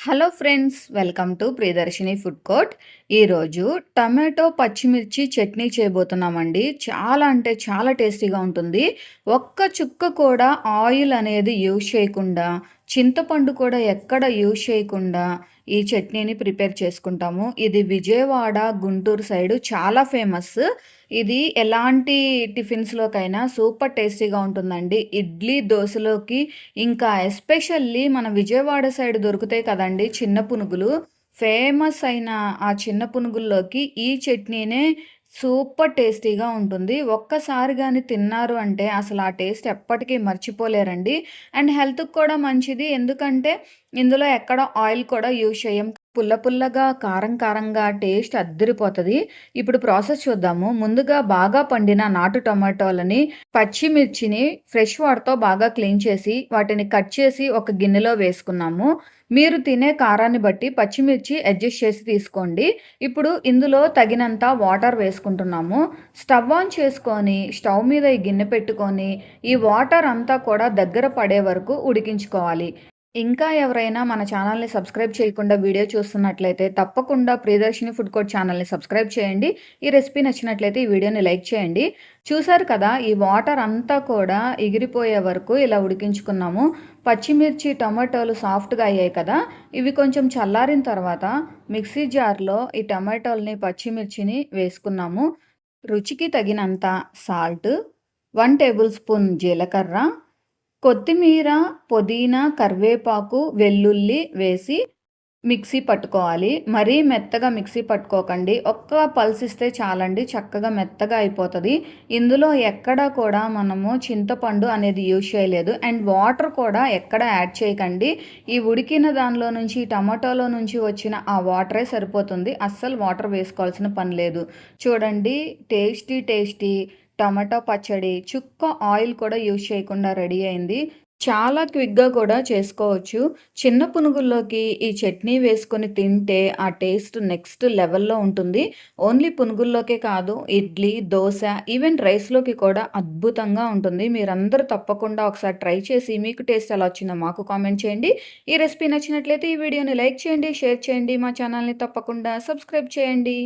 Hello friends, welcome to Priyadarshini food court. ఈరోజు tomato పచ్చిమిర్చి చట్నీ చేయబోతున్నామండి. చాలా అంటే చాలా టేస్టీగా ఉంటుంది. ఒక్క చుక్క కూడా ఆయిల్ అనేది యూజ్ చేయకుండా, చింతపండు కూడా ఎక్కడ యూజ్ చేయకుండా ఈ చట్నీని ప్రిపేర్ చేసుకుంటాము. ఇది విజయవాడ, గుంటూరు సైడు చాలా ఫేమస్. ఇది ఎలాంటి టిఫిన్స్‌లోకైనా సూపర్ టేస్టీగా ఉంటుందండి. ఇడ్లీ, దోసలోకి ఇంకా ఎస్పెషల్లీ మన విజయవాడ సైడ్ దొరుకుతాయి కదండీ చిన్న పునుగులు. ఫేమస్ అయిన ఆ చిన్న పునుగుల్లోకి ఈ చట్నీనే సూపర్ టేస్టీగా ఉంటుంది. ఒక్కసారి గాని తిన్నారు అంటే అసలు ఆ టేస్ట్ ఎప్పటికీ మర్చిపోలేరండి. అండ్ హెల్త్‌కి కూడా మంచిది. ఎందుకంటే ఇందులో ఎక్కడ ఆయిల్ కూడా యూజ్ చేయం. పుల్ల పుల్లగా, కారం కారంగా టేస్ట్ అద్దిరిపోతది. ఇప్పుడు ప్రాసెస్ చూద్దాము. ముందుగా బాగా పండిన నాటు టమాటోలని, పచ్చిమిర్చిని ఫ్రెష్ వాటర్‌తో బాగా క్లీన్ చేసి, వాటిని కట్ చేసి ఒక గిన్నెలో వేసుకున్నాము. మీరు తినే కారాన్ని బట్టి పచ్చిమిర్చి అడ్జస్ట్ చేసి తీసుకోండి. ఇప్పుడు ఇందులో తగినంత వాటర్ వేసుకుంటున్నాము. స్టవ్ ఆన్ చేసుకొని, స్టవ్ మీద ఈ గిన్నె పెట్టుకొని, ఈ వాటర్ అంతా కూడా దగ్గర పడే వరకు ఉడికించుకోవాలి. ఇంకా ఎవరైనా మన ఛానల్‌ని సబ్స్క్రైబ్ చేయకుండా వీడియో చూస్తున్నట్లయితే తప్పకుండా ప్రియదర్శిని ఫుడ్ కోర్ట్ ఛానల్‌ని సబ్స్క్రైబ్ చేయండి. ఈ రెసిపీ నచ్చినట్లయితే ఈ వీడియోని లైక్ చేయండి. చూసారు కదా! ఈ వాటర్ అంతా కూడా ఎగిరిపోయే వరకు ఇలా ఉడికించుకున్నాము. పచ్చిమిర్చి, టమాటోలు సాఫ్ట్‌గా అయ్యాయి కదా! ఇవి కొంచెం చల్లారిన తర్వాత మిక్సీ జార్‌లో ఈ టమాటోల్ని, పచ్చిమిర్చిని వేసుకున్నాము. రుచికి తగినంత సాల్ట్, 1 టేబుల్ స్పూన్ జీలకర్ర, కొత్తిమీర, పుదీనా, కరివేపాకు, వెల్లుల్లి వేసి మిక్సీ పట్టుకోవాలి. మరీ మెత్తగా మిక్సీ పట్టుకోకండి. ఒక్క పల్స్ ఇస్తే చాలండి. చక్కగా మెత్తగా అయిపోతది. ఇందులో ఎక్కడా కూడా మనము చింతపండు అనేది యూజ్ చేయలేదు. అండ్ వాటర్ కూడా ఎక్కడ యాడ్ చేయకండి. ఈ ఉడికిన దానిలో నుంచి, టమాటోలో నుంచి వచ్చిన ఆ వాటరే సరిపోతుంది. అస్సలు వాటర్ వేసుకోవాల్సిన పని లేదు. చూడండి, టేస్టీ టేస్టీ టమాటో పచ్చడి చుక్క ఆయిల్ కూడా యూజ్ చేయకుండా రెడీ అయింది. చాలా క్విక్‌గా కూడా చేసుకోవచ్చు. చిన్న పునుగుల్లోకి ఈ చట్నీ వేసుకొని తింటే ఆ టేస్ట్ నెక్స్ట్ లెవెల్‌లో ఉంటుంది. ఓన్లీ పునుగుల్లోకే కాదు, ఇడ్లీ, దోస, ఈవెన్ రైస్‌లోకి కూడా అద్భుతంగా ఉంటుంది. మీరందరూ తప్పకుండా ఒకసారి ట్రై చేసి మీకు టేస్ట్ ఎలా వచ్చిందో మాకు కామెంట్ చేయండి. ఈ రెసిపీ నచ్చినట్లయితే ఈ వీడియోని లైక్ చేయండి, షేర్ చేయండి. మా ఛానల్‌ని తప్పకుండా సబ్స్క్రైబ్ చేయండి.